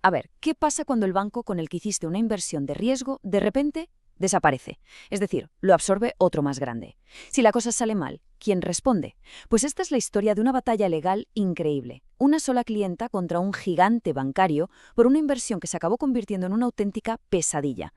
A ver, ¿qué pasa cuando el banco con el que hiciste una inversión de riesgo de repente desaparece? Es decir, lo absorbe otro más grande. Si la cosa sale mal, ¿quién responde? Pues esta es la historia de una batalla legal increíble. Una sola clienta contra un gigante bancario por una inversión que se acabó convirtiendo en una auténtica pesadilla.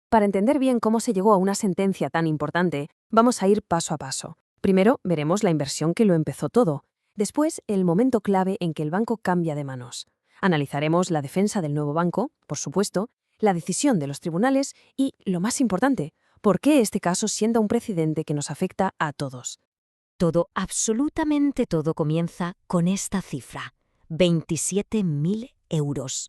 Para entender bien cómo se llegó a una sentencia tan importante, vamos a ir paso a paso. Primero, veremos la inversión que lo empezó todo. Después, el momento clave en que el banco cambia de manos. Analizaremos la defensa del nuevo banco, por supuesto, la decisión de los tribunales y, lo más importante, por qué este caso sienta un precedente que nos afecta a todos. Todo, absolutamente todo comienza con esta cifra: 27.000 euros.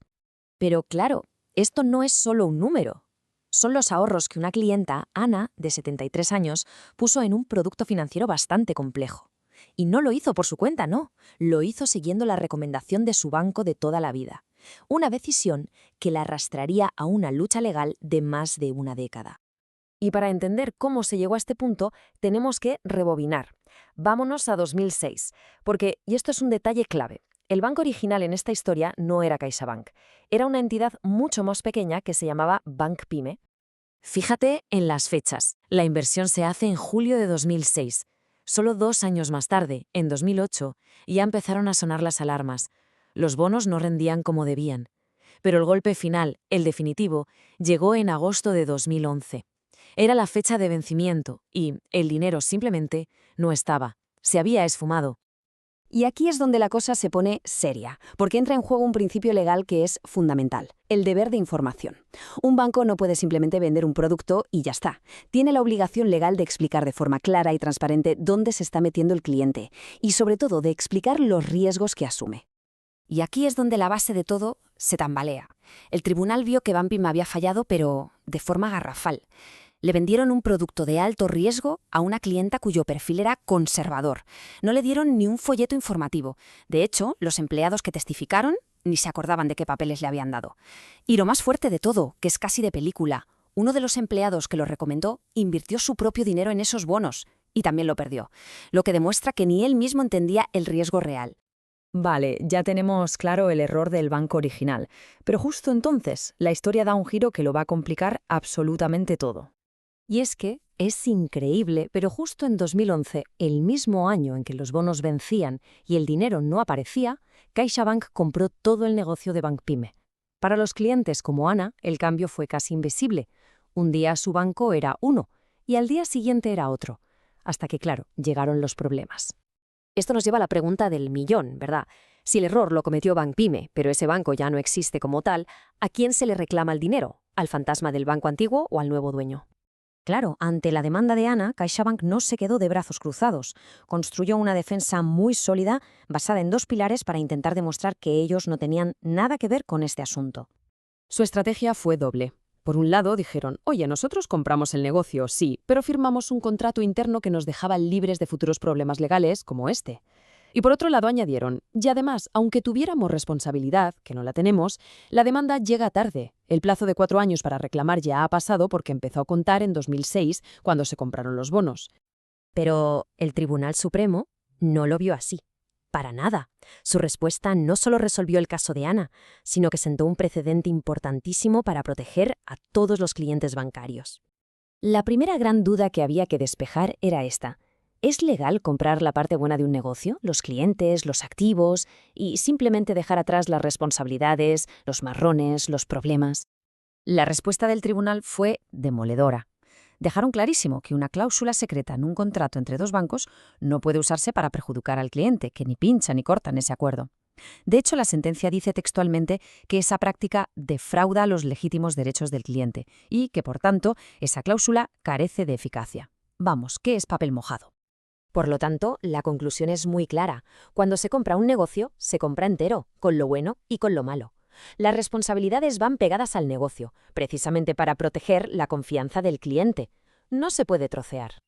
Pero claro, esto no es solo un número. Son los ahorros que una clienta, Ana, de 73 años, puso en un producto financiero bastante complejo. Y no lo hizo por su cuenta, no. Lo hizo siguiendo la recomendación de su banco de toda la vida. Una decisión que la arrastraría a una lucha legal de más de una década. Y para entender cómo se llegó a este punto, tenemos que rebobinar. Vámonos a 2006, porque, y esto es un detalle clave, el banco original en esta historia no era CaixaBank. Era una entidad mucho más pequeña que se llamaba Bank Pyme. Fíjate en las fechas. La inversión se hace en julio de 2006. Solo 2 años más tarde, en 2008, ya empezaron a sonar las alarmas. Los bonos no rendían como debían. Pero el golpe final, el definitivo, llegó en agosto de 2011. Era la fecha de vencimiento y el dinero simplemente no estaba. Se había esfumado. Y aquí es donde la cosa se pone seria, porque entra en juego un principio legal que es fundamental, el deber de información. Un banco no puede simplemente vender un producto y ya está. Tiene la obligación legal de explicar de forma clara y transparente dónde se está metiendo el cliente y, sobre todo, de explicar los riesgos que asume. Y aquí es donde la base de todo se tambalea. El tribunal vio que Bank Pyme había fallado, pero de forma garrafal. Le vendieron un producto de alto riesgo a una clienta cuyo perfil era conservador. No le dieron ni un folleto informativo. De hecho, los empleados que testificaron ni se acordaban de qué papeles le habían dado. Y lo más fuerte de todo, que es casi de película, uno de los empleados que lo recomendó invirtió su propio dinero en esos bonos y también lo perdió, lo que demuestra que ni él mismo entendía el riesgo real. Vale, ya tenemos claro el error del banco original, pero justo entonces la historia da un giro que lo va a complicar absolutamente todo. Y es que es increíble, pero justo en 2011, el mismo año en que los bonos vencían y el dinero no aparecía, CaixaBank compró todo el negocio de Bank Pyme. Para los clientes como Ana, el cambio fue casi invisible. Un día su banco era uno y al día siguiente era otro. Hasta que, claro, llegaron los problemas. Esto nos lleva a la pregunta del millón, ¿verdad? Si el error lo cometió Bank Pyme, pero ese banco ya no existe como tal, ¿a quién se le reclama el dinero? ¿Al fantasma del banco antiguo o al nuevo dueño? Claro, ante la demanda de Ana, CaixaBank no se quedó de brazos cruzados. Construyó una defensa muy sólida, basada en 2 pilares para intentar demostrar que ellos no tenían nada que ver con este asunto. Su estrategia fue doble. Por un lado, dijeron, oye, nosotros compramos el negocio, sí, pero firmamos un contrato interno que nos dejaba libres de futuros problemas legales como este. Y por otro lado añadieron, y además, aunque tuviéramos responsabilidad, que no la tenemos, la demanda llega tarde. El plazo de 4 años para reclamar ya ha pasado porque empezó a contar en 2006, cuando se compraron los bonos. Pero el Tribunal Supremo no lo vio así. Para nada. Su respuesta no solo resolvió el caso de Ana, sino que sentó un precedente importantísimo para proteger a todos los clientes bancarios. La primera gran duda que había que despejar era esta. ¿Es legal comprar la parte buena de un negocio, los clientes, los activos, y simplemente dejar atrás las responsabilidades, los marrones, los problemas? La respuesta del tribunal fue demoledora. Dejaron clarísimo que una cláusula secreta en un contrato entre 2 bancos no puede usarse para perjudicar al cliente, que ni pincha ni corta en ese acuerdo. De hecho, la sentencia dice textualmente que esa práctica defrauda los legítimos derechos del cliente y que, por tanto, esa cláusula carece de eficacia. Vamos, ¿qué es papel mojado? Por lo tanto, la conclusión es muy clara. Cuando se compra un negocio, se compra entero, con lo bueno y con lo malo. Las responsabilidades van pegadas al negocio, precisamente para proteger la confianza del cliente. No se puede trocear.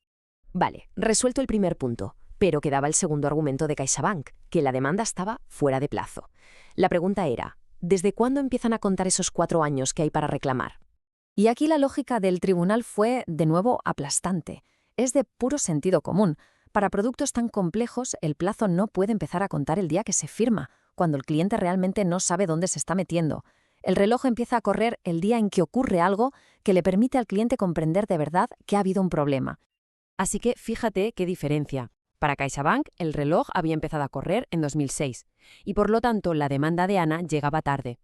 Vale, resuelto el primer punto, pero quedaba el segundo argumento de CaixaBank, que la demanda estaba fuera de plazo. La pregunta era, ¿desde cuándo empiezan a contar esos 4 años que hay para reclamar? Y aquí la lógica del tribunal fue, de nuevo, aplastante. Es de puro sentido común. Para productos tan complejos, el plazo no puede empezar a contar el día que se firma, cuando el cliente realmente no sabe dónde se está metiendo. El reloj empieza a correr el día en que ocurre algo que le permite al cliente comprender de verdad que ha habido un problema. Así que fíjate qué diferencia. Para CaixaBank, el reloj había empezado a correr en 2006 y por lo tanto la demanda de Ana llegaba tarde.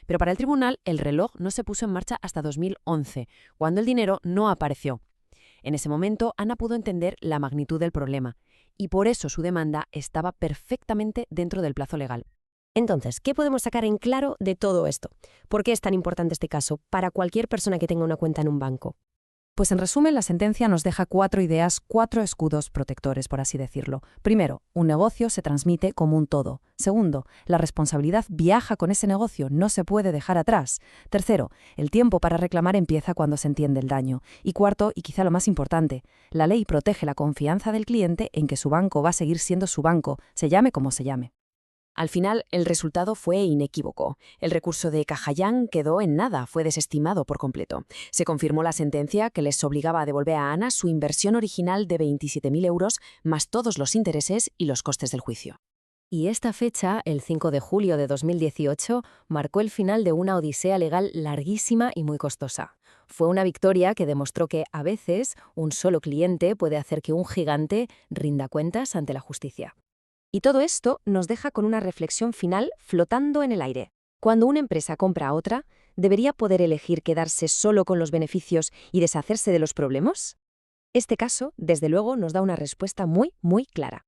Pero para el tribunal, el reloj no se puso en marcha hasta 2011, cuando el dinero no apareció. En ese momento, Ana pudo entender la magnitud del problema y por eso su demanda estaba perfectamente dentro del plazo legal. Entonces, ¿qué podemos sacar en claro de todo esto? ¿Por qué es tan importante este caso para cualquier persona que tenga una cuenta en un banco? Pues en resumen, la sentencia nos deja 4 ideas, 4 escudos protectores, por así decirlo. Primero, un negocio se transmite como un todo. Segundo, la responsabilidad viaja con ese negocio, no se puede dejar atrás. Tercero, el tiempo para reclamar empieza cuando se entiende el daño. Y cuarto, y quizá lo más importante, la ley protege la confianza del cliente en que su banco va a seguir siendo su banco, se llame como se llame. Al final, el resultado fue inequívoco. El recurso de Cajayán quedó en nada, fue desestimado por completo. Se confirmó la sentencia que les obligaba a devolver a Ana su inversión original de 27.000 euros, más todos los intereses y los costes del juicio. Y esta fecha, el 5 de julio de 2018, marcó el final de una odisea legal larguísima y muy costosa. Fue una victoria que demostró que, a veces, un solo cliente puede hacer que un gigante rinda cuentas ante la justicia. Y todo esto nos deja con una reflexión final flotando en el aire. Cuando una empresa compra a otra, ¿debería poder elegir quedarse solo con los beneficios y deshacerse de los problemas? Este caso, desde luego, nos da una respuesta muy, muy clara.